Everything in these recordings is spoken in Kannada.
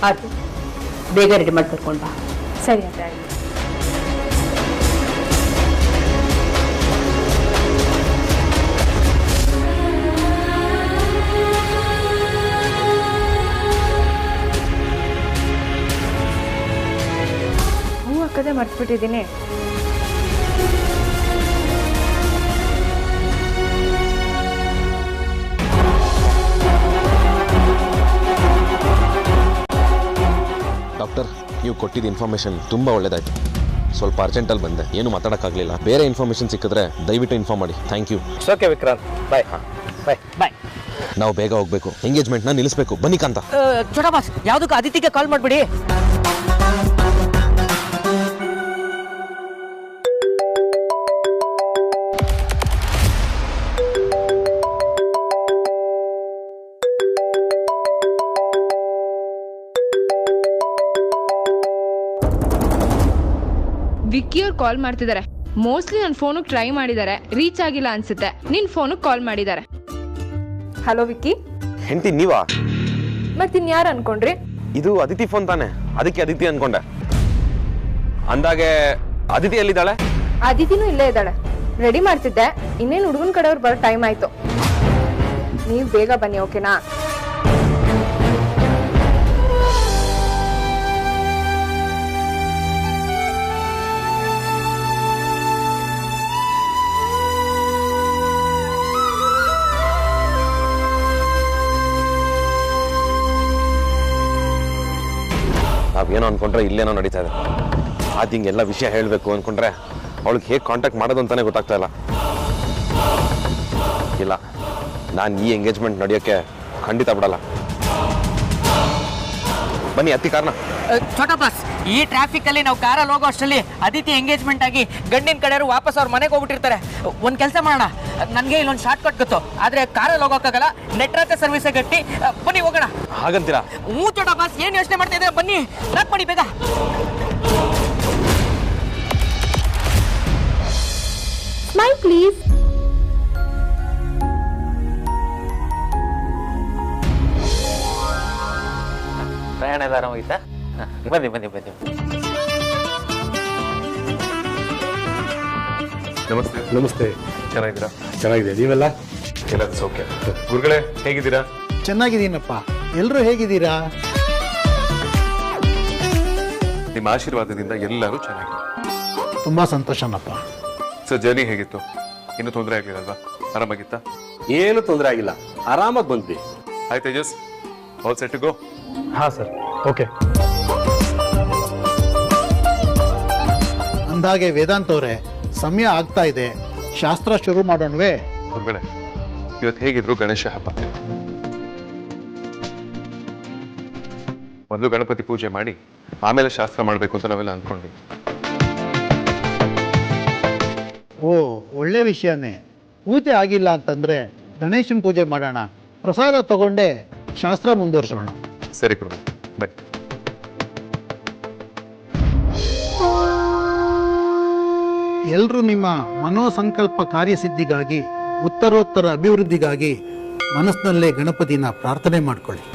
ಆಯ್ತು, ಬೇಗ ರೆಡಿ ಮಾಡಿ ಕರ್ಕೊಂಡು ಬಾ. ಸರಿ ಅತ್ತೆ. ಹೂ ಹಾಕದೆ ಮರ್ತ್ಬಿಟ್ಟಿದ್ದೀನಿ. ಡಾಕ್ಟರ್, ನೀವು ಕೊಟ್ಟಿದ್ದ ಇನ್ಫಾರ್ಮೇಷನ್ ತುಂಬ ಒಳ್ಳೆಯದಾಯಿತು. ಸ್ವಲ್ಪ ಅರ್ಜೆಂಟಲ್ಲಿ ಬಂದೆ, ಏನು ಮಾತಾಡೋಕ್ಕಾಗಲಿಲ್ಲ. ಬೇರೆ ಇನ್ಫಾರ್ಮೇಷನ್ ಸಿಕ್ಕಿದ್ರೆ ದಯವಿಟ್ಟು ಇನ್ಫಾರ್ಮ್ ಮಾಡಿ. Thank you. Okay Vikrant, bye. Bye bye. ನಾವು ಬೇಗ ಹೋಗಬೇಕು, ಎಂಗೇಜ್ಮೆಂಟ್ನ ನಿಲ್ಲಿಸಬೇಕು. ಬನ್ನಿ ಕಾಂತ. ಚೋಟಾ ಬಾಸ್, ಯಾವುದಕ್ಕೂ ಅದಿತಿಗೆ ಕಾಲ್ ಮಾಡಿಬಿಡಿ. ವಿಕ್ಕಿ ಅವ್ರು ಕಾಲ್ ಮಾಡ್ತಿದ್ದಾರೆ. ಮೋಸ್ಟ್ಲಿ ನನ್ನ ಫೋನಿಗೆ ಟ್ರೈ ಮಾಡಿದ್ದಾರೆ, ರೀಚ್ ಆಗಿಲ್ಲ ಅನ್ಸುತ್ತೆ. ನಿನ್ ಫೋನಿಗೆ ಕಾಲ್ ಮಾಡಿದ್ದಾರೆ. ಹಲೋ ವಿಕ್ಕಿ. ಹೆಂಡತಿ ನೀವಾ? ಮತ್ತಿನ್ಯಾರು ಅನ್ಕೊಂಡ್ರಿ? ಇದು ಅದಿತಿ ಫೋನ್ ತಾನೆ, ಅದಕ್ಕೆ ಅದಿತಿ ಅನ್ಕೊಂಡೆ. ಅಂದಾಗೆ ಅದಿತಿ ಎಲ್ಲಿದ್ದಾಳೆ? ಅದಿತಿನೂ ಇಲ್ಲೇ ಇದ್ದಾಳೆ. ರೆಡಿ ಮಾಡ್ತಿದ್ದೆ, ಇನ್ನೇನು ಹುಡುಗನ ಕಡೆಯವ್ರು ಬರೋ ಟೈಮ್ ಆಯ್ತು. ನೀವು ಬೇಗ ಬನ್ನಿ, ಓಕೆನಾ? ನಾವೇನೋ ಅನ್ಕೊಂಡ್ರೆ ಇಲ್ಲೇನೋ ನಡೀತಾ ಇದೆ. ಅದು ಹಿಂಗೆಲ್ಲ ವಿಷಯ ಹೇಳಬೇಕು ಅನ್ಕೊಂಡ್ರೆ ಅವಳಿಗೆ ಹೇಗೆ ಕಾಂಟ್ಯಾಕ್ಟ್ ಮಾಡೋದು ಅಂತಾನೆ ಗೊತ್ತಾಗ್ತಾ ಇಲ್ಲ. ಇಲ್ಲ, ನಾನು ಈ ಎಂಗೇಜ್ಮೆಂಟ್ ನಡೆಯೋಕ್ಕೆ ಖಂಡಿತ ಬಿಡಲ್ಲ. ಬನ್ನಿ ಹತ್ತಿ ಕಾರ್ನ. ಚೋಟಾ ಬಾಸ್, ಈ ಟ್ರಾಫಿಕ್ ಅಲ್ಲಿ ನಾವು ಕಾರಲ್ಲಿ ಹೋಗೋ ಅಷ್ಟರಲ್ಲಿ ಅದಿತಿ ಎಂಗೇಜ್ಮೆಂಟ್ ಆಗಿ ಗಂಡಿನ ಕಡೆಯವರು ವಾಪಸ್ ಅವ್ರ ಮನೆಗೆ ಹೋಗ್ಬಿಟ್ಟಿರ್ತಾರೆ. ಒಂದ್ ಕೆಲಸ ಮಾಡೋಣ, ನನಗೆ ಇಲ್ಲೊಂದು ಶಾರ್ಟ್ ಕಟ್ ಗೊತ್ತು, ಆದ್ರೆ ಕಾರಲ್ಲಿ ಹೋಗೋಕ್ಕಾಗಲ್ಲ. ನೆಟ್ರಾತೆ ಸರ್ವಿಸ್ ಗಟ್ಟಿ, ಬನ್ನಿ ಹೋಗೋಣ. ಹಾಗಂತೀರಾ? ಹ್ಞೂ ಚೋಟಾ ಬಾಸ್, ಏನು ಯೋಚನೆ ಮಾಡ್ತಾ ಇದ್ದೀರಾ? ಬನ್ನಿ, ಲಾಕ್ ಮಾಡಿ ಬೇಗ. Smile please. ಪ್ರಯಾಣ ಎಲ್ಲ ಆರಾಮಾಗಿತ್ತಾ? ಬನ್ನಿ ಬನ್ನಿ ಬನ್ನಿ. ನಮಸ್ತೆ. ನಮಸ್ತೆ. ಚೆನ್ನಾಗಿದ್ದೀರಾ? ಚೆನ್ನಾಗಿದೆ, ನೀವೆಲ್ಲ? ಎಲ್ಲ ಸೌಖ್ಯ. ಗುರುಗಳೇ, ಹೇಗಿದ್ದೀರಾ? ಚೆನ್ನಾಗಿದ್ದೀನಪ್ಪ. ಎಲ್ಲರೂ ಹೇಗಿದ್ದೀರಾ? ನಿಮ್ಮ ಆಶೀರ್ವಾದದಿಂದ ಎಲ್ಲರೂ ಚೆನ್ನಾಗಿದೆ. ತುಂಬಾ ಸಂತೋಷನಪ್ಪ. ಸರ್, ಜರ್ನಿ ಹೇಗಿತ್ತು? ಇನ್ನೂ ತೊಂದರೆ ಆಗಲಿಲ್ಲಲ್ವಾ? ಆರಾಮಾಗಿತ್ತಾ? ಏನು ತೊಂದರೆ ಆಗಿಲ್ಲ, ಆರಾಮಾಗಿ ಬಂದ್ವಿ. Hi Tejas, all set to go? ಹಾ ಸರ್, ಓಕೆ. ಅಂದಾಗೆ ವೇದಾಂತ್ ಅವರೇ, ಸಮಯ ಆಗ್ತಾ ಇದೆ, ಶಾಸ್ತ್ರ ಶುರು ಮಾಡೋಣವೇ? ಗುರುಗಳೇ, ಇವತ್ತು ಹೇಗಿದ್ರು ಗಣೇಶ ಹಬ್ಬ. ಮೊದಲು ಗಣಪತಿ ಪೂಜೆ ಮಾಡಿ ಆಮೇಲೆ ಶಾಸ್ತ್ರ ಮಾಡಬೇಕು ಅಂತ ನಾವೆಲ್ಲ ಅಂದ್ಕೊಂಡ್ವಿ. ಓ, ಒಳ್ಳೆ ವಿಷಯನೇ. ಪೂಜೆ ಆಗಿಲ್ಲ ಅಂತಂದ್ರೆ ಗಣೇಶನ ಪೂಜೆ ಮಾಡೋಣ, ಪ್ರಸಾದ ತಗೊಂಡೆ ಶಾಸ್ತ್ರ ಮುಂದುವರಿಸೋಣ. ಸರಿ ಗುರು, ಬೈ. ಎಲ್ಲರೂ ನಿಮ್ಮ ಮನೋಸಂಕಲ್ಪ ಕಾರ್ಯಸಿದ್ಧಿಗಾಗಿ, ಉತ್ತರೋತ್ತರ ಅಭಿವೃದ್ಧಿಗಾಗಿ ಮನಸ್ಸಿನಲ್ಲೇ ಗಣಪತಿನ ಪ್ರಾರ್ಥನೆ ಮಾಡ್ಕೊಳ್ಳಿ.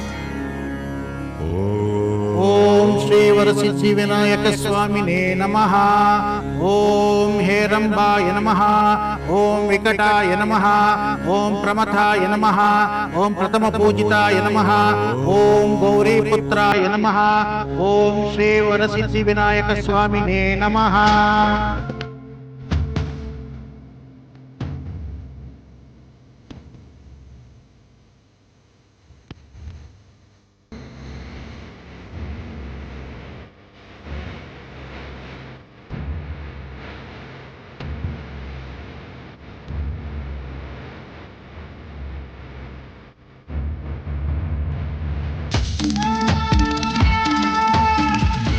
ಓಂ ಶ್ರೀ ವರಸಿದ್ಧಿ ವಿನಾಯಕ ಸ್ವಾಮಿನೇ ನಮಃ. ಓಂ ಹೇರಂಬಾಯ ನಮಃ. ಓಂ ವಿಕಟಾಯ ನಮಃ. ಓಂ ಪ್ರಮಥಾಯ ನಮಃ. ಓಂ ಪ್ರಥಮ ಪೂಜಿತಾಯ ನಮಃ. ಓಂ ಗೌರಿ ಪುತ್ರಾಯ ನಮಃ. ಓಂ ಶ್ರೀ ವರಸಿದ್ಧಿ ವಿನಾಯಕ ಸ್ವಾಮಿನೇ ನಮಃ.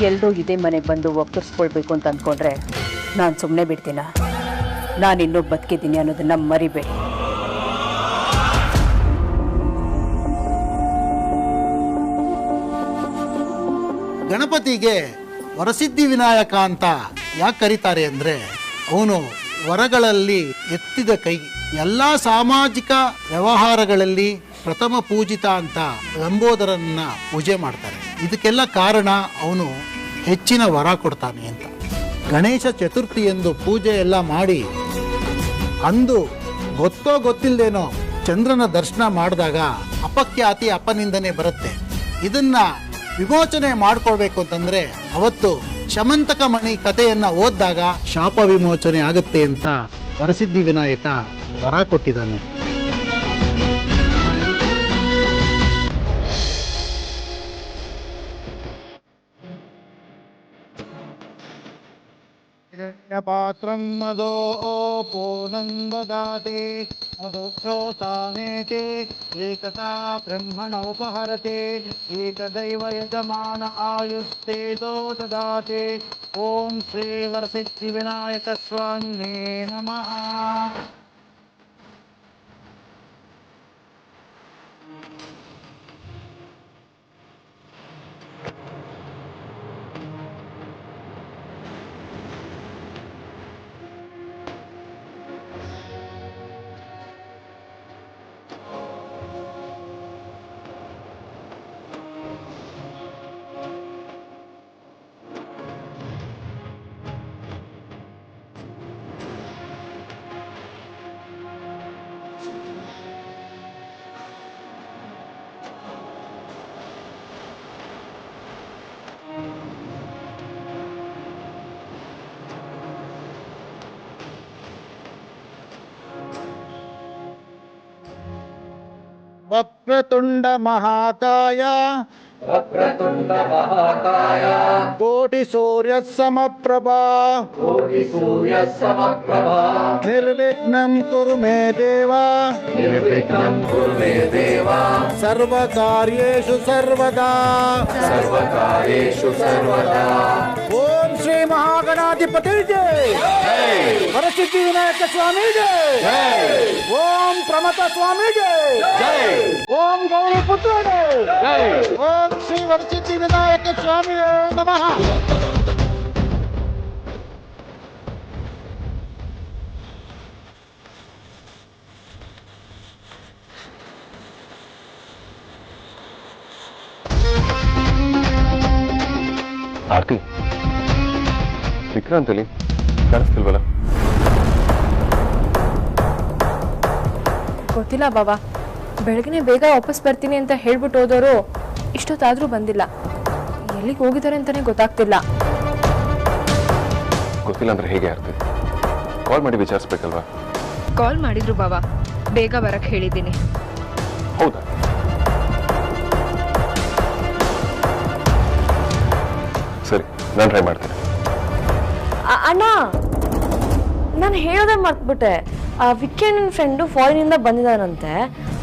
ಎಲ್ಲರೂ ಇದೇ ಮನೆಗೆ ಬಂದು ಒಕ್ಕರ್ಸ್ಕೊಳ್ಬೇಕು ಅಂತ ಅಂದ್ಕೊಂಡ್ರೆ ನಾನು ಸುಮ್ಮನೆ ಬಿಡ್ತೀನ? ನಾನಿನ್ನೂ ಬದುಕಿದ್ದೀನಿ ಅನ್ನೋದನ್ನ ಮರಿಬೇಡಿ. ಗಣಪತಿಗೆ ವರಸಿದ್ಧಿ ವಿನಾಯಕ ಅಂತ ಯಾಕೆ ಕರೀತಾರೆ ಅಂದರೆ, ಅವನು ವರಗಳಲ್ಲಿ ಎತ್ತಿದ ಕೈ, ಎಲ್ಲ ಸಾಮಾಜಿಕ ವ್ಯವಹಾರಗಳಲ್ಲಿ ಪ್ರಥಮ ಪೂಜಿತ ಅಂತ ಲಂಬೋದರನ್ನ ಪೂಜೆ ಮಾಡ್ತಾರೆ. ಇದಕ್ಕೆಲ್ಲ ಕಾರಣ ಅವನು ಹೆಚ್ಚಿನ ವರ ಕೊಡ್ತಾನೆ ಅಂತ. ಗಣೇಶ ಚತುರ್ಥಿ ಎಂದು ಪೂಜೆ ಎಲ್ಲ ಮಾಡಿ ಅಂದು ಗೊತ್ತೋ ಗೊತ್ತಿಲ್ಲದೇನೋ ಚಂದ್ರನ ದರ್ಶನ ಮಾಡಿದಾಗ ಅಪಖ್ಯಾತಿ ಅಪನಿಂದನೆ ಬರುತ್ತೆ. ಇದನ್ನ ವಿಮೋಚನೆ ಮಾಡ್ಕೊಳ್ಬೇಕು ಅಂತಂದ್ರೆ ಅವತ್ತು ಶಮಂತಕ ಮಣಿ ಕಥೆಯನ್ನ ಓದಿದಾಗ ಶಾಪ ವಿಮೋಚನೆ ಆಗುತ್ತೆ ಅಂತ ವರಸಿದ್ಧಿ ವಿನಾಯಕ ವರ ಕೊಟ್ಟಿದ್ದಾನೆ. ಪಾತ್ರಂ ಮದೋ ಪೂರ್ಣಂದದಾತೆ ಮಧುಕ್ಷೋತಾನೇತೆ ಏಕತಾ ಬ್ರಹ್ಮಣೋಪಹರತೆ ಏಕದೈವ ಯಜಮಾನ ಆಯುಸ್ತೇಜೋ ದದಾತೆ. ಓಂ ಶ್ರೀ ವರಸಿದ್ಧಿ ವಿನಾಯಕ ಸ್ವಾಮಿನೇ ನಮಃ. ವಕ್ರತುಂಡ ಮಹಾಕಾಯ ಕೋಟಿ ಸೂರ್ಯ ಸಮಪ್ರಭಾ ನಿರ್ವಿಘ್ನಂ ಕುರು ಮೇ ದೇವ ಸರ್ವಕಾರ್ಯೇಷು ಸರ್ವದಾ ಓಂ ಶ್ರೀ ಮಹಾಗಣಾಧಿಪತಿ ಜೈ. ವರಸಿದ್ಧಿ ವಿನಾಯಕ ಸ್ವಾಮಿ ಜೈ. ಓಂ ಪ್ರಮಥ ಸ್ವಾಮಿ ಜೈ. ಓಂ ಗೌರಿಪುತ್ರ ಜೈ. ಓಂ ಶ್ರೀ ವರಸಿದ್ಧಿ ವಿನಾಯಕ ಸ್ವಾಮಿ ನಮಃ. ಆರ್ತಿ, ವಿಕ್ರಾಂತ್ ಅಲ್ಲಿ ಕಾಣಿಸ್ತಿಲ್ವಲ್ಲ? ಗೊತ್ತಿಲ್ಲ ಬಾಬಾ, ಬೆಳಗ್ಗೆ ಬೇಗ ವಾಪಸ್ ಬರ್ತೀನಿ ಅಂತ ಹೇಳ್ಬಿಟ್ಟು ಹೋದವರು ಇಷ್ಟೊತ್ತಾದ್ರೂ ಬಂದಿಲ್ಲ. ಎಲ್ಲಿಗೆ ಹೋಗಿದ್ದಾರೆ ಅಂತಾನೆ ಗೊತ್ತಾಗ್ತಿಲ್ಲ. ಗೊತ್ತಿಲ್ಲ ಅಂದ್ರೆ ಹೇಗೆ ಆರ್ತಿ? ಕಾಲ್ ಮಾಡಿ ವಿಚಾರಿಸ್ಬೇಕಲ್ವಾ? ಕಾಲ್ ಮಾಡಿದ್ರು ಬಾಬಾ, ಬೇಗ ಬರಕ್ ಹೇಳಿದ್ದೀನಿ. ಹೌದಾ? ಸರಿ, ನಾನು ಟ್ರೈ ಮಾಡ್ತೀನಿ. ಅಣ್ಣ, ನಾನು ಹೇಳೋದೇ ಮರ್ತ್ಬಿಟ್ಟೆ. ವಿಕ್ಕಿ ನನ್ನ ಫ್ರೆಂಡು ಫಾರಿನಿಂದ ಬಂದಿದ್ದಾನಂತೆ.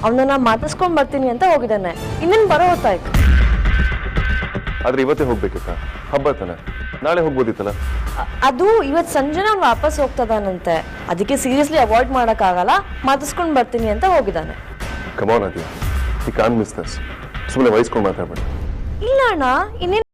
ಅವನನ್ನ ಮಾತಾಡ್ಸ್ಕೊಂಡ್ ಬರ್ತೀನಿ ಅಂತ ಹೋಗಿದ್ದಾನೆ. ಇನ್ನೇನು ಬರೋ ಹೊತ್ತಾಯ್ತು. ಆದ್ರೆ ಇವತ್ತೇ ಹೋಗ್ಬೇಕಿತ್ತ? ಹಬ್ಬ ತಾನೆ, ನಾಳೆ ಹೋಗ್ಬೋದಿತ್ತಲ್ಲ? ಅದು ಇವತ್ತು ಸಂಜೆ ಅವ್ನು ವಾಪಸ್ ಹೋಗ್ತದಾನಂತೆ. ಅದಕ್ಕೆ ಸೀರಿಯಸ್ಲಿ ಅವಾಯ್ಡ್ ಮಾಡೋಕ್ಕಾಗಲ್ಲ, ಮಾತಾಡ್ಸ್ಕೊಂಡ್ ಬರ್ತೀನಿ ಅಂತ ಹೋಗಿದ್ದಾನೆ. ಕಮಾನ್ ಅದಿಯಾ, ಈ ಕಾನ್ ಮಿಸ್ ದಿಸ್. ಸುಮ್ಮನೆ ವಹಿಸ್ಕೊಂಡು ಮಾತಾಡ್ಬೇಡಿ. ಇಲ್ಲ ಅಣ್ಣ, ಇನ್ನೇನು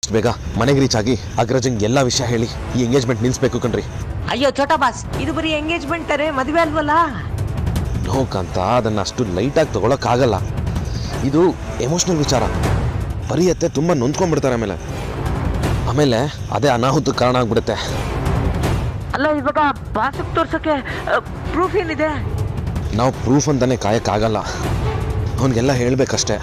ಬೇಗ ಮನೆಗೆ ರೀಚ್ ಆಗಿ ಅಗ್ರಜಂಗ್ ಎಲ್ಲಾ ವಿಷಯ ಹೇಳಿ ಈ ಎಂಗೇಜ್ಮೆಂಟ್ ನಿಲ್ಸ್ಬೇಕು ಕಣ್ರಿ. ಅಯ್ಯೋ ಛೋಟಾ ಬಾಸ್, ಇದು ಬರೀ ಎಂಗೇಜ್ಮೆಂಟ್ ತಾರೆ, ಮದುವೆ ಅಲ್ವಲ್ಲ? ನೋಕಂತ ಅದನ್ನ ಅಷ್ಟು ಲೈಟ್ ಆಗಿ ತಗೊಳಕ್ ಆಗಲ್ಲ. ಇದು ಎಮೋಷನಲ್ ವಿಚಾರ. ಪರಿಯತ್ತೆ ತುಂಬಾ ನೊಂದ್ಕೊಂಡ್ಬಿಡ್ತಾರೆ. ಆಮೇಲೆ ಅದೇ ಅನಾಹುತ ಕಾರಣ ಆಗ್ಬಿಡುತ್ತೆ. ಅಲ್ಲ, ಇವಾಗ ಬಾಸಕ್ ತೋರ್ಸಕ್ಕೆ ಪ್ರೂಫ್ ಏನಿದೆ? ನಾವು ಪ್ರೂಫ್ ಅಂತಾನೆ ಕಾಯಕ್ಕಾಗಲ್ಲ, ಅವನಿಗೆಲ್ಲ ಹೇಳ್ಬೇಕಷ್ಟೇ.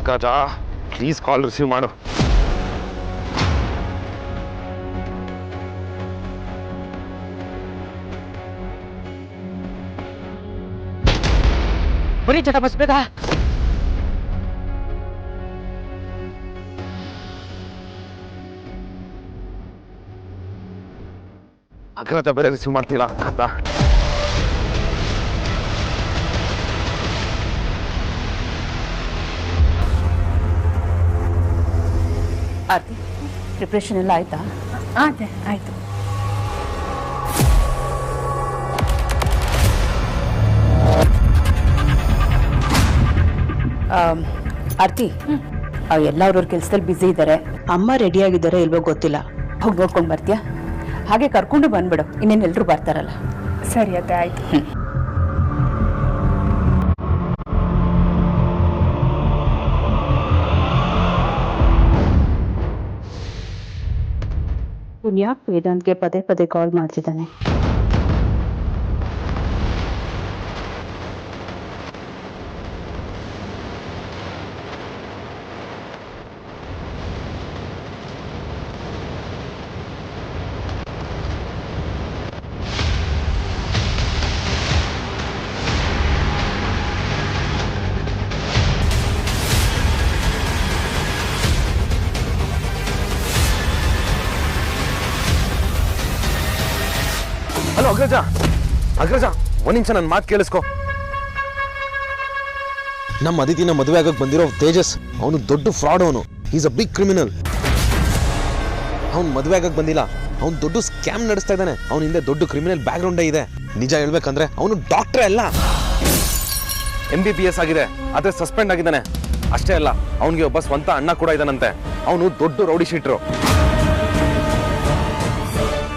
ಅಗ್ರಜ ಪ್ಲೀಸ್ ಕಾಲ್ ರಿಸೀವ್ ಮಾಡು. ಬರೀ ಚಟ ಬಸ್ ಬೇಗ. ಅಗ್ರಜ ಬೇರೆ ರಿಸೀವ್ ಮಾಡ್ತಿಲ್ಲ ಅಂತ. ಆರ್ತಿ, ಪ್ರಿಪ್ರೇಷನ್ ಎಲ್ಲ ಆಯ್ತಾ? ಅದೇ ಆಯ್ತು. ಆರ್ತಿ, ಎಲ್ಲ ಅವ್ರವ್ರ ಕೆಲಸದಲ್ಲಿ ಬ್ಯುಸಿ ಇದ್ದಾರೆ. ಅಮ್ಮ ರೆಡಿ ಆಗಿದ್ದಾರೆ ಇಲ್ವೋ ಗೊತ್ತಿಲ್ಲ. ಹೋಗಿ ನೋಡ್ಕೊಂಡು ಬರ್ತೀಯಾ? ಹಾಗೆ ಕರ್ಕೊಂಡು ಬಂದ್ಬಿಡು, ಇನ್ನೇನು ಎಲ್ಲರೂ ಬರ್ತಾರಲ್ಲ. ಸರಿ ಅದೇ ಆಯ್ತು. ಯಾಕೆ ವೇದಾಂತ್ಗೆ ಪದೇ ಪದೇ ಕಾಲ್ ಮಾಡ್ತಿದ್ದಾನೆ? ಹಲೋ ಅಗ್ರಜ, ಅಗ್ರಜ ಒಂದ್ ನಿಮಿಷ ನನ್ನ ಮಾತು ಕೇಳಿಸ್ಕೊ. ನಮ್ಮ ಅದಿತಿನ ಮದುವೆ ಆಗಕ್ಕೆ ಬಂದಿರೋ ತೇಜಸ್, ಅವನು ದೊಡ್ಡ ಫ್ರಾಡ್. ಅವನು ಈಸ್ ಅ ಬಿಗ್ ಕ್ರಿಮಿನಲ್. ಅವ್ನು ಮದುವೆ ಆಗಕ್ಕೆ ಬಂದಿಲ್ಲ, ಅವ್ನು ದೊಡ್ಡ ಸ್ಕ್ಯಾಮ್ ನಡೆಸ್ತಾ ಇದ್ದಾನೆ. ಅವನ ಹಿಂದೆ ದೊಡ್ಡ ಕ್ರಿಮಿನಲ್ ಬ್ಯಾಕ್ ಗ್ರೌಂಡೇ ಇದೆ. ನಿಜ ಹೇಳ್ಬೇಕಂದ್ರೆ ಅವನು ಡಾಕ್ಟ್ರೇ ಅಲ್ಲ, MBBS ಆಗಿದೆ, ಆದ್ರೆ ಸಸ್ಪೆಂಡ್ ಆಗಿದ್ದಾನೆ. ಅಷ್ಟೇ ಅಲ್ಲ, ಅವನಿಗೆ ಒಬ್ಬ ಸ್ವಂತ ಅಣ್ಣ ಕೂಡ ಇದ್ದಾನಂತೆ. ಅವನು ದೊಡ್ಡ ರೌಡಿ ಶೀಟ್ರು.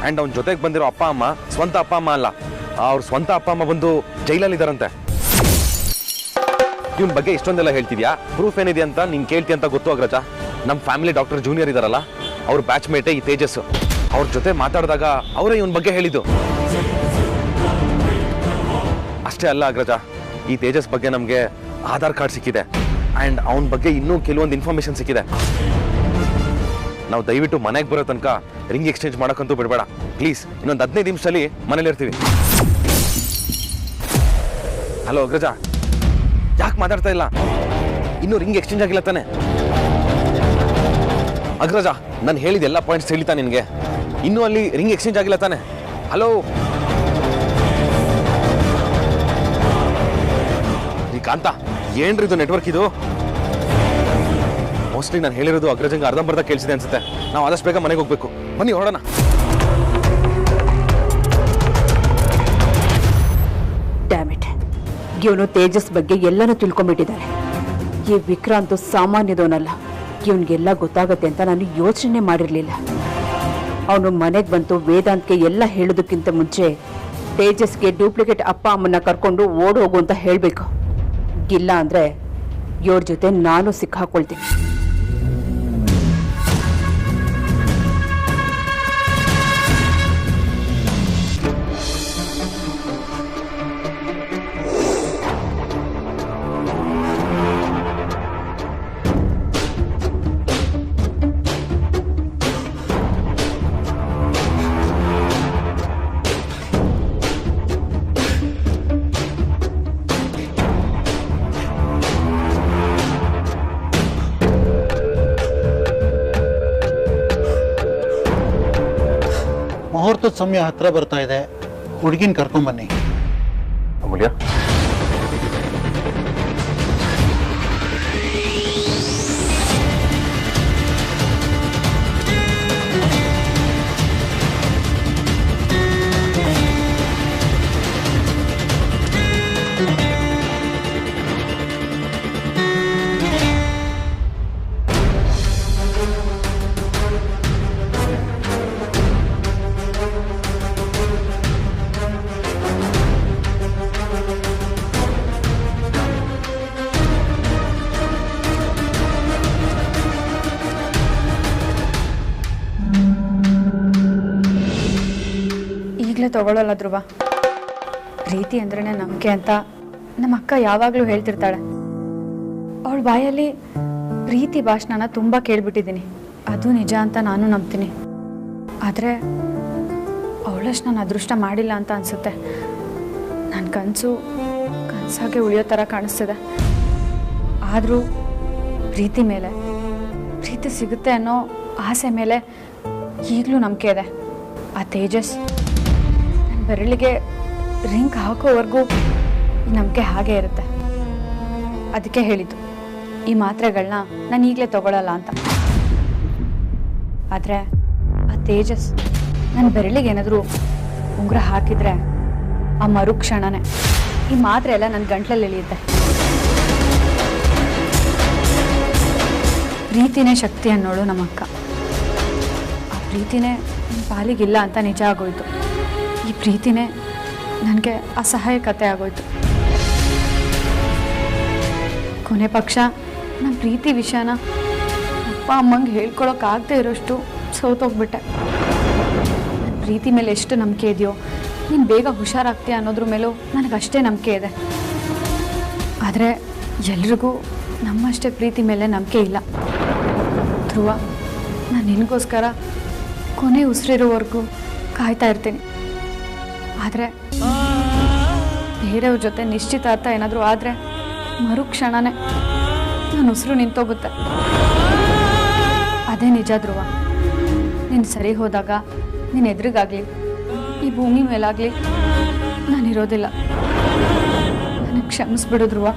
ಅಂಡ್ ಅವನ ಜೊತೆಗೆ ಬಂದಿರೋ ಅಪ್ಪ ಅಮ್ಮ ಸ್ವಂತ ಅಪ್ಪ ಅಮ್ಮ ಅಲ್ಲ, ಅವ್ರ ಸ್ವಂತ ಅಪ್ಪ ಅಮ್ಮ ಬಂದು ಜೈಲಲ್ಲಿ ಇದಾರಂತೆ. ಇವನ್ ಬಗ್ಗೆ ಇಷ್ಟೊಂದೆಲ್ಲ ಹೇಳ್ತಿದ್ಯಾ? ಪ್ರೂಫ್ ಏನಿದೆ ಅಂತ ನೀನ್ ಕೇಳ್ತಿ ಅಂತ ಗೊತ್ತು ಅಗ್ರಜ. ನಮ್ಮ ಫ್ಯಾಮಿಲಿ ಡಾಕ್ಟರ್ ಜೂನಿಯರ್ ಇದಾರಲ್ಲ, ಅವ್ರ ಬ್ಯಾಚ್ ಮೇಟೇ ಈ ತೇಜಸ್. ಅವ್ರ ಜೊತೆ ಮಾತಾಡಿದಾಗ ಅವರೇ ಇವನ್ ಬಗ್ಗೆ ಹೇಳಿದ್ದು. ಅಷ್ಟೇ ಅಲ್ಲ ಅಗ್ರಜ, ಈ ತೇಜಸ್ ಬಗ್ಗೆ ನಮ್ಗೆ ಆಧಾರ್ ಕಾರ್ಡ್ ಸಿಕ್ಕಿದೆ. ಅಂಡ್ ಅವನ ಬಗ್ಗೆ ಇನ್ನೂ ಕೆಲವೊಂದು ಇನ್ಫಾರ್ಮೇಶನ್ ಸಿಕ್ಕಿದೆ. ನಾವು ದಯವಿಟ್ಟು ಮನೆಗೆ ಬರೋ ತನಕ ರಿಂಗ್ ಎಕ್ಸ್ಚೇಂಜ್ ಮಾಡೋಕ್ಕಂತೂ ಬಿಡಬೇಡ ಪ್ಲೀಸ್. ಇನ್ನೊಂದು 15 ನಿಮಿಷದಲ್ಲಿ ಮನೇಲಿ ಇರ್ತೀವಿ. ಹಲೋ ಅಗ್ರಜ, ಯಾಕೆ ಮಾತಾಡ್ತಾ ಇಲ್ಲ? ಇನ್ನೂ ರಿಂಗ್ ಎಕ್ಸ್ಚೇಂಜ್ ಆಗಿಲ್ಲ ತಾನೆ? ಅಗ್ರಜ, ನಾನು ಹೇಳಿದ ಎಲ್ಲ ಪಾಯಿಂಟ್ಸ್ ಹೇಳಿತಾ ನಿನಗೆ? ಇನ್ನೂ ಅಲ್ಲಿ ರಿಂಗ್ ಎಕ್ಸ್ಚೇಂಜ್ ಆಗಿಲ್ಲ ತಾನೆ? ಹಲೋ ಈ ಕಾಂತ, ಏನ್ರಿ ಇದು ನೆಟ್ವರ್ಕ್ ಇದು? ಮೋಸ್ಟ್ಲಿ ನಾನು ಹೇಳಿರೋದು ಅಗ್ರಜಂಗೆ ಅರ್ಧಂಬರ್ಧ ಕೇಳಿಸಿದೆ ಅನ್ಸುತ್ತೆ. ನಾವು ಆದಷ್ಟು ಬೇಗ ಮನೆಗೆ ಹೋಗ್ಬೇಕು. ಬನ್ನಿ ಹೊರಡೋಣ. ಡ್ಯಾಮಿಟ್, ಇವನು ತೇಜಸ್ ಬಗ್ಗೆ ಎಲ್ಲನೂ ತಿಳ್ಕೊಂಡ್ಬಿಟ್ಟಿದ್ದಾನೆ. ಈ ವಿಕ್ರಾಂತ್ ಸಾಮಾನ್ಯದವನಲ್ಲ. ಇವನಿಗೆಲ್ಲ ಗೊತ್ತಾಗತ್ತೆ ಅಂತ ನಾನು ಯೋಚನೆ ಮಾಡಿರಲಿಲ್ಲ. ಅವನು ಮನೆಗೆ ಬಂತು ವೇದಾಂತ್ಗೆ ಎಲ್ಲ ಹೇಳೋದಕ್ಕಿಂತ ಮುಂಚೆ ತೇಜಸ್ಗೆ ಡೂಪ್ಲಿಕೇಟ್ ಅಪ್ಪ ಅಮ್ಮನ್ನ ಕರ್ಕೊಂಡು ಓಡ್ ಹೋಗು ಅಂತ ಹೇಳಬೇಕು. ಇಲ್ಲ ಅಂದ್ರೆ ಇವ್ರ ಜೊತೆ ನಾನು ಸಿಕ್ಕಾಕೊಳ್ತೀನಿ. ಮುಹೂರ್ತದ ಸಮಯ ಹತ್ರ ಬರ್ತಾ ಇದೆ, ಹುಡುಗಿನ ಕರ್ಕೊಂಬನ್ನಿ. ಅಮೂಲ್ಯ, ಈಗಲೇ ತಗೊಳ್ಳಲ್ಲ ಧ್ರುವ. ಪ್ರೀತಿ ಅಂದ್ರೇ ನಂಬಿಕೆ ಅಂತ ನಮ್ಮ ಅಕ್ಕ ಯಾವಾಗಲೂ ಹೇಳ್ತಿರ್ತಾಳೆ. ಅವಳ ಬಾಯಲ್ಲಿ ಪ್ರೀತಿ ಭಾಷಣನ ತುಂಬ ಕೇಳ್ಬಿಟ್ಟಿದ್ದೀನಿ. ಅದು ನಿಜ ಅಂತ ನಾನು ನಂಬ್ತೀನಿ. ಆದರೆ ಅವಳಷ್ಟು ನಾನು ಅದೃಷ್ಟ ಮಾಡಿಲ್ಲ ಅಂತ ಅನಿಸುತ್ತೆ. ನನ್ನ ಕನಸಾಗೆ ಉಳಿಯೋ ಥರ ಕಾಣಿಸ್ತಿದೆ. ಆದರೂ ಪ್ರೀತಿ ಮೇಲೆ, ಪ್ರೀತಿ ಸಿಗುತ್ತೆ ಅನ್ನೋ ಆಸೆ ಮೇಲೆ ಈಗಲೂ ನಂಬಿಕೆ ಇದೆ. ಆ ತೇಜಸ್ ನನ್ನ ಬೆರಳಿಗೆ ರಿಂಗ್ ಹಾಕೋವರೆಗೂ ಈ ನಂಬಿಕೆ ಹಾಗೆ ಇರುತ್ತೆ. ಅದಕ್ಕೆ ಹೇಳಿದ್ದು ಈ ಮಾತ್ರೆಗಳನ್ನ ನಾನು ಈಗಲೇ ತಗೊಳ್ಳಲ್ಲ ಅಂತ. ಆದರೆ ಆ ತೇಜಸ್ ನನ್ನ ಬೆರಳಿಗೆ ಏನಾದರೂ ಉಂಗುರ ಹಾಕಿದರೆ ಆ ಮರುಕ್ಷಣನೇ ಈ ಮಾತ್ರೆ ಎಲ್ಲ ನನ್ನ ಗಂಟ್ಲಲ್ಲಿ ಇಳಿಯುತ್ತೆ. ಪ್ರೀತಿನೇ ಶಕ್ತಿ ಅನ್ನೋಳು ನಮ್ಮಕ್ಕ. ಆ ಪ್ರೀತಿನೇ ನನ್ನ ಪಾಲಿಗಿಲ್ಲ ಅಂತ ನಿಜ ಆಗೋಯ್ತು. ಈ ಪ್ರೀತಿನೇ ನನಗೆ ಅಸಹಾಯಕತೆ ಆಗೋಯ್ತು. ಕೊನೆ ಪಕ್ಷ ನನ್ನ ಪ್ರೀತಿ ವಿಷಯನ ಅಪ್ಪ ಅಮ್ಮಂಗೆ ಹೇಳ್ಕೊಳಕ್ಕಾಗದೇ ಇರೋಷ್ಟು ಸೋತೋಗ್ಬಿಟ್ಟೆ. ನನ್ನ ಪ್ರೀತಿ ಮೇಲೆ ಎಷ್ಟು ನಂಬಿಕೆ ಇದೆಯೋ, ನೀನು ಬೇಗ ಹುಷಾರಾಗ್ತೀಯ ಅನ್ನೋದ್ರ ಮೇಲೂ ನನಗಷ್ಟೇ ನಂಬಿಕೆ ಇದೆ. ಆದರೆ ಎಲ್ರಿಗೂ ನಮ್ಮಷ್ಟೇ ಪ್ರೀತಿ ಮೇಲೆ ನಂಬಿಕೆ ಇಲ್ಲ. ಧ್ರುವ, ನಾನು ನಿನಗೋಸ್ಕರ ಕೊನೆ ಉಸಿರಿರೋವರೆಗೂ ಕಾಯ್ತಾ ಇರ್ತೀನಿ. ಆದರೆ ಬೇರೆಯವ್ರ ಜೊತೆ ನಿಶ್ಚಿತಾರ್ಥ ಏನಾದರೂ ಆದರೆ ಮರುಕ್ಷಣನೇ ನನ್ನ ಉಸಿರು ನಿಂತೋಗುತ್ತೆ. ಅದೇ ನಿಜ ಧ್ರುವ. ನೀನು ಸರಿ ಹೋದಾಗ ನೀನು ಎದುರಿಗಾಗಲಿ ಈ ಭೂಮಿ ಮೇಲಾಗಲಿ ನಾನಿರೋದಿಲ್ಲ. ನನಗೆ ಕ್ಷಮಿಸ್ಬಿಡು ಧ್ರುವ.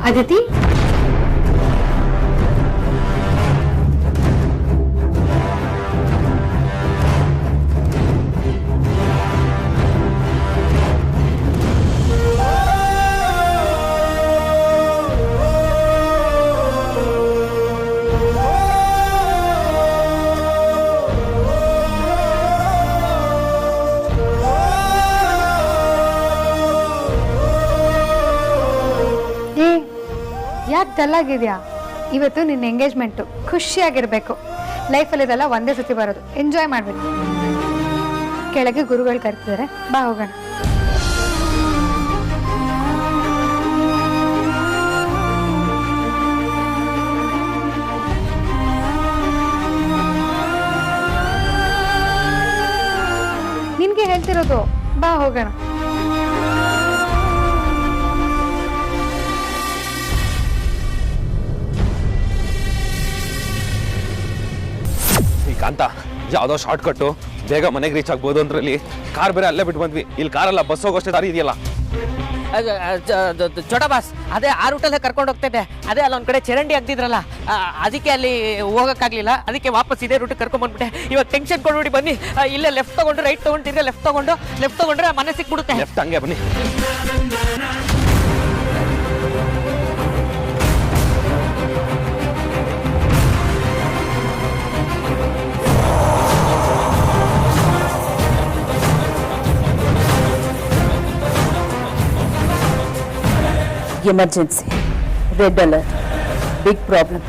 ಅದಿತಿ, ಯಾಕೆ ಡಲ್ಲಾಗಿದೆಯಾ? ಇವತ್ತು ನಿನ್ನ ಎಂಗೇಜ್ಮೆಂಟು, ಖುಷಿಯಾಗಿರಬೇಕು. ಲೈಫಲ್ಲಿದೆಲ್ಲ ಒಂದೇ ಸತಿ ಬರೋದು, ಎಂಜಾಯ್ ಮಾಡಬೇಕು. ಕೆಳಗೆ ಗುರುಗಳು ಕರಿತಿದ್ದಾರೆ, ಬಾ ಹೋಗೋಣ. ನಿನಗೆ ಹೇಳ್ತಿರೋದು, ಬಾ ಹೋಗೋಣ. ಕಾಂತ, ಯಾವುದೋ ಶಾರ್ಟ್ ಕಟ್ಟು, ಬೇಗ ಮನೆಗೆ ರೀಚ್ ಆಗ್ಬೋದು ಅಂದ್ರಲ್ಲಿ ಕಾರ್ ಬೇರೆ ಅಲ್ಲೇ ಬಿಟ್ಟು ಬಂದ್ವಿ. ಇಲ್ಲಿ ಕಾರಲ್ಲ, ಬಸ್ ಹೋಗೋಷ್ಟೇ ದಾರಿ ಇದೆಯಲ್ಲ. ಚೋಟ ಬಾಸ್, ಅದೇ ಆ ರೂಟಲ್ಲೇ ಕರ್ಕೊಂಡು ಹೋಗ್ತೈತೆ. ಅದೇ ಅಲ್ಲೊಂದ್ ಕಡೆ ಚರಂಡಿ ಆಗ್ತಿದ್ರಲ್ಲ, ಅದಕ್ಕೆ ಅಲ್ಲಿ ಹೋಗೋಕ್ಕಾಗಲಿಲ್ಲ. ಅದಕ್ಕೆ ವಾಪಸ್ ಇದೇ ರೂಟ್ ಕರ್ಕೊಂಡ್ ಬಂದ್ಬಿಟ್ಟೆ. ಇವಾಗ ಟೆನ್ಷನ್ ಕೊಡ್ಬಿಟ್ಟು ಬನ್ನಿ. ಇಲ್ಲೇ ಲೆಫ್ಟ್ ತಗೊಂಡು ರೈಟ್ ತಗೊಂಡಿದ್ರೆ ಲೆಫ್ಟ್ ತಗೊಂಡ್ರೆ ಮನೆ ಸಿಕ್ಬಿಡುತ್ತೆ. ಲೆಫ್ಟ್ ಹಂಗೆ ಬನ್ನಿ. Emergency, red alert, big problem.